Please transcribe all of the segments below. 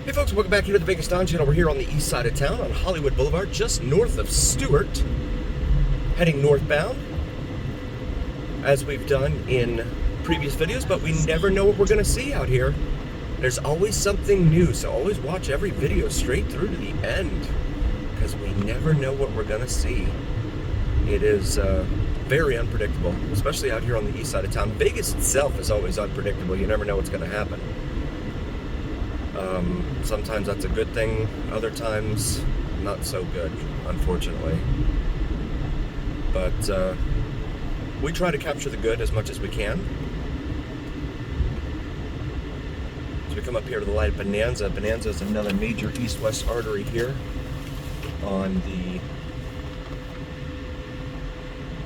Hey folks, welcome back here to the Vegas Don Channel. We're here on the east side of town on Hollywood Boulevard, just north of Stewart, heading northbound, as we've done in previous videos, but we never know what we're going to see out here. There's always something new, so always watch every video straight through to the end, because we never know what we're going to see. It is very unpredictable, especially out here on the east side of town. Vegas itself is always unpredictable. You never know what's going to happen. Sometimes that's a good thing, other times not so good, unfortunately. But we try to capture the good as much as we can. So we come up here to the light of Bonanza. Bonanza is another major east-west artery here on the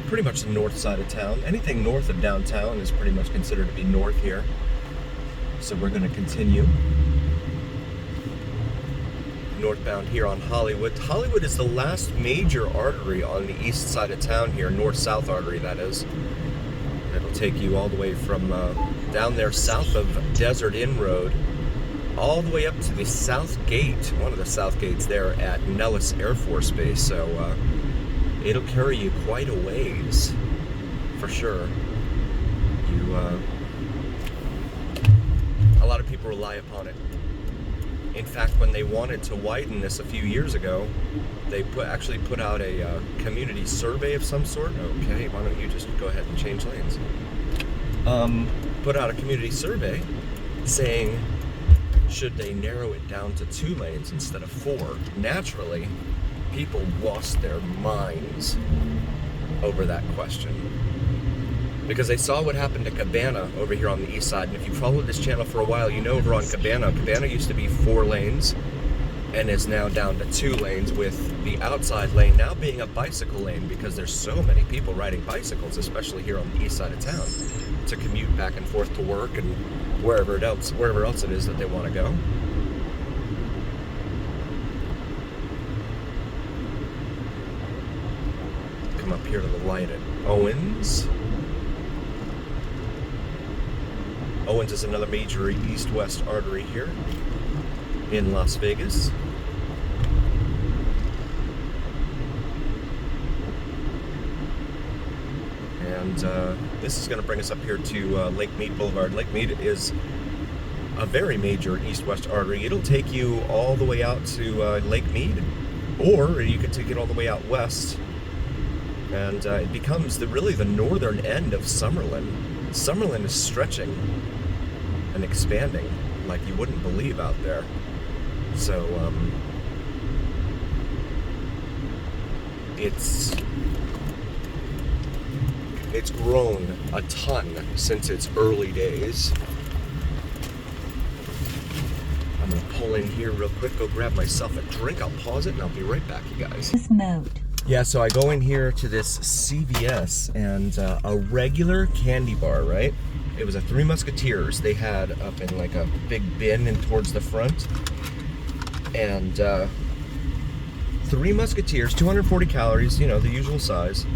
pretty much the north side of town. Anything north of downtown is pretty much considered to be north here. So we're going to continue northbound here on Hollywood. Hollywood is the last major artery on the east side of town here, north-south artery that is. It'll take you all the way from down there south of Desert Inn Road, all the way up to the south gate, one of the south gates there at Nellis Air Force Base. So it'll carry you quite a ways, for sure. A lot of people rely upon it. In fact, when they wanted to widen this a few years ago, they actually put out a community survey of some sort. Okay, why don't you just go ahead and change lanes? Put out a community survey saying, should they narrow it down to 2 lanes instead of 4? Naturally, people lost their minds over that question, because they saw what happened to Cabana over here on the east side. And if you followed this channel for a while, you know over on Cabana used to be 4 lanes and is now down to 2 lanes, with the outside lane now being a bicycle lane, because there's so many people riding bicycles, especially here on the east side of town, to commute back and forth to work and wherever else it is that they want to go. Come up here to the light at Owens. Owens is another major east-west artery here in Las Vegas. And this is going to bring us up here to Lake Mead Boulevard. Lake Mead is a very major east-west artery. It'll take you all the way out to Lake Mead, or you could take it all the way out west, and it becomes really the northern end of Summerlin. Summerlin is stretching and expanding like you wouldn't believe out there. So it's grown a ton since its early days. I'm gonna pull in here real quick, go grab myself a drink. I'll pause it and I'll be right back, you guys. This mode. Yeah, so I go in here to this CVS, and a regular candy bar, right? It was a 3 Musketeers they had up in like a big bin and towards the front. And 3 Musketeers, 240 calories, you know, the usual size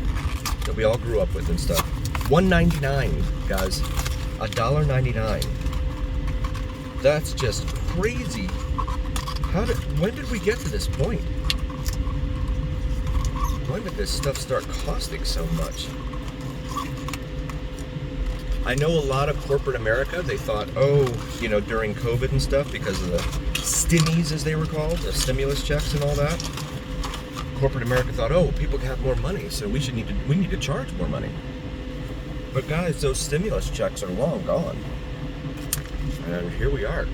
that we all grew up with and stuff. $1.99, guys. $1.99. That's just crazy. When did we get to this point? When did this stuff start costing so much? I know a lot of corporate America, they thought, oh, you know, during COVID and stuff, because of the stimmies, as they were called, the stimulus checks and all that, corporate America thought, oh, people have more money, so we need to charge more money. But guys, those stimulus checks are long gone. And here we are.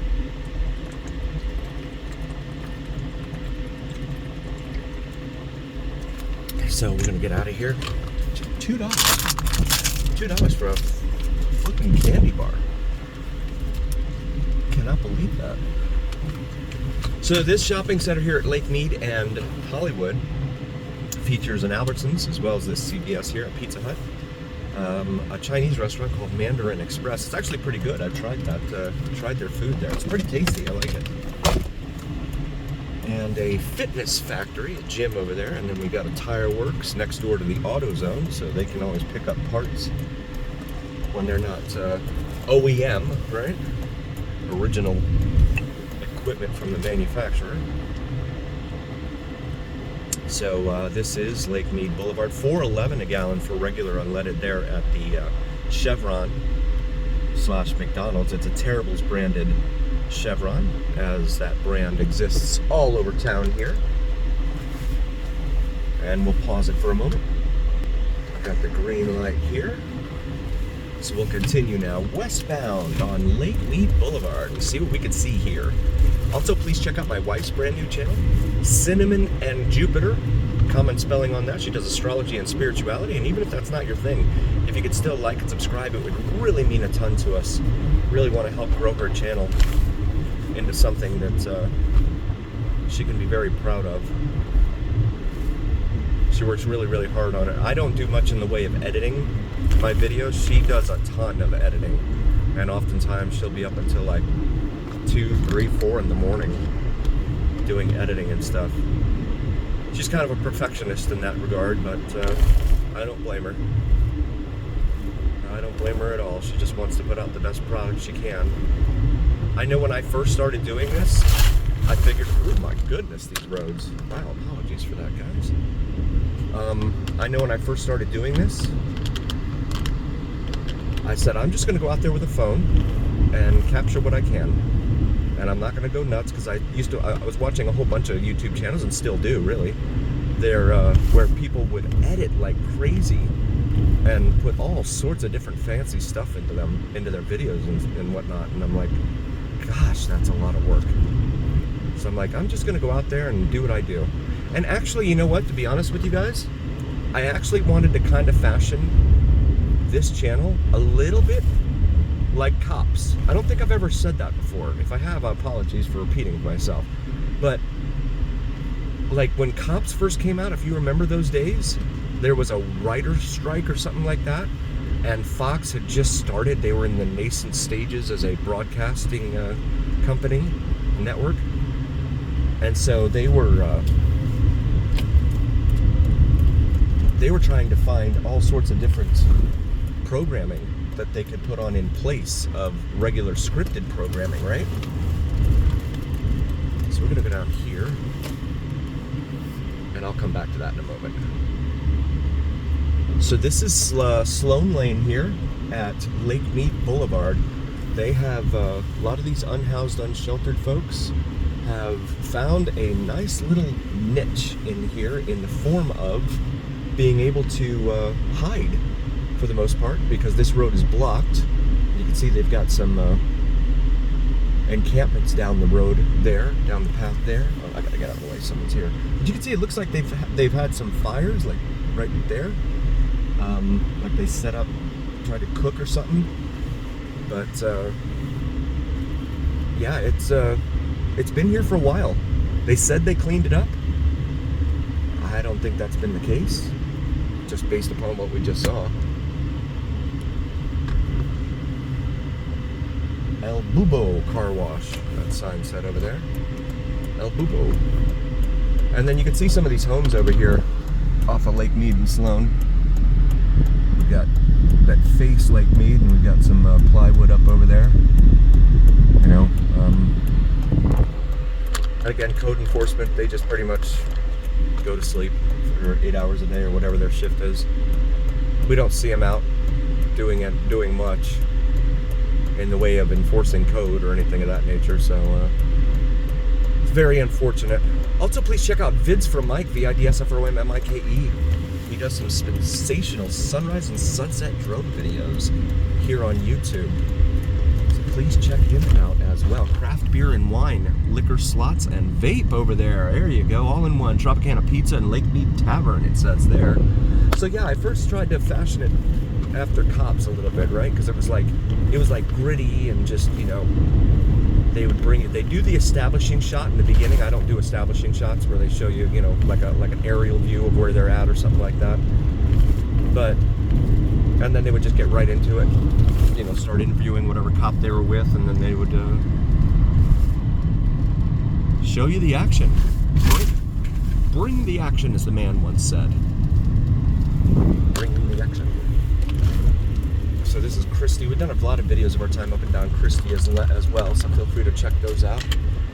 So we're gonna get out of here. $2. $2 for a flipping candy bar. Cannot believe that. So this shopping center here at Lake Mead and Hollywood features an Albertsons, as well as this CVS here, a Pizza Hut, a Chinese restaurant called Mandarin Express. It's actually pretty good. I've tried that. Tried their food there. It's pretty tasty. I like it. And a fitness factory, a gym over there, and then we got a tire works next door to the AutoZone, so they can always pick up parts when they're not OEM, right? Original equipment from the manufacturer. So this is Lake Mead Boulevard. $4.11 a gallon for regular unleaded there at the Chevron / McDonald's. It's a Terrible's branded Chevron, as that brand exists all over town here. And we'll pause it for a moment. Got the green light here. So we'll continue now westbound on Lake Mead Boulevard and see what we can see here. Also, please check out my wife's brand new channel, Cinnamon and Jupiter. Common spelling on that. She does astrology and spirituality, and even if that's not your thing, if you could still like and subscribe, it would really mean a ton to us. Really want to help grow her channel into something that she can be very proud of. She works really, really hard on it. I don't do much in the way of editing my videos. She does a ton of editing, and oftentimes she'll be up until like 2, 3, 4 in the morning doing editing and stuff. She's kind of a perfectionist in that regard, but I don't blame her. I don't blame her at all. She just wants to put out the best product she can. I know when I first started doing this, I figured, oh my goodness, these roads. Wow, apologies for that, guys. I know when I first started doing this, I said, I'm just going to go out there with a phone and capture what I can. And I'm not going to go nuts, because I was watching a whole bunch of YouTube channels, and still do, really. They're where people would edit like crazy and put all sorts of different fancy stuff into their videos and whatnot. And I'm like, gosh, that's a lot of work. So I'm like, I'm just going to go out there and do what I do. And actually, you know what, to be honest with you guys, I actually wanted to kind of fashion this channel a little bit like cops. I don't think I've ever said that before. If I have, apologies for repeating myself. But like when Cops first came out, if you remember those days, there was a writer's strike or something like that, and Fox had just started. They were in the nascent stages as a broadcasting company, network, and so they were trying to find all sorts of different programming that they could put on in place of regular scripted programming, right? So we're gonna go down here, and I'll come back to that in a moment. So this is Sloan Lane here at Lake Mead Boulevard. They have a lot of these unhoused, unsheltered folks have found a nice little niche in here in the form of being able to hide, for the most part, because this road is blocked. You can see they've got some encampments down the road there, down the path there. Oh, I gotta get out of the way, someone's here. But you can see it looks like they've had some fires, like right there. Like they set up, tried to cook or something. But yeah, it's been here for a while. They said they cleaned it up. I don't think that's been the case, just based upon what we just saw. El Bubo Car Wash, that sign said over there. El Bubo. And then you can see some of these homes over here off of Lake Mead and Sloan. We've got that face Lake Mead, and we've got some plywood up over there. You know, again, code enforcement, they just pretty much go to sleep for 8 hours a day or whatever their shift is. We don't see them out doing much in the way of enforcing code or anything of that nature, so it's very unfortunate. Also, please check out Vids from Mike, VIDSFROMMIKE. He does some sensational sunrise and sunset drone videos here on YouTube, so please check him out as well. Craft beer and wine, liquor, slots, and vape over there. There you go, all in one. Tropicana Pizza and Lake Mead Tavern, it says there. So yeah, I first tried to fashion it after Cops a little bit, right? Because it was like gritty and just, you know, they would bring it. They do the establishing shot in the beginning. I don't do establishing shots where they show you, you know, like an aerial view of where they're at or something like that. But and then they would just get right into it, you know, start interviewing whatever cop they were with, and then they would show you the action. Bring the action, as the man once said. Bring the action. So this is Christie. We've done a lot of videos of our time up and down Christie as well, so feel free to check those out.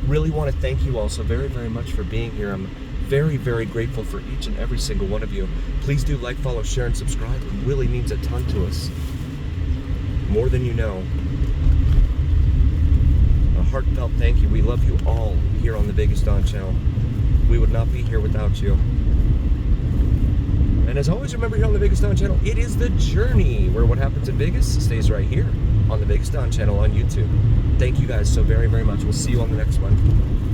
Really want to thank you all so very, very much for being here. I'm very, very grateful for each and every single one of you. Please do like, follow, share, and subscribe. It really means a ton to us. More than you know. A heartfelt thank you. We love you all here on the Vegas Don channel. We would not be here without you. And as always, remember here on the Vegas Don channel, it is the journey where what happens in Vegas stays right here on the Vegas Don channel on YouTube. Thank you guys so very, very much. We'll see you on the next one.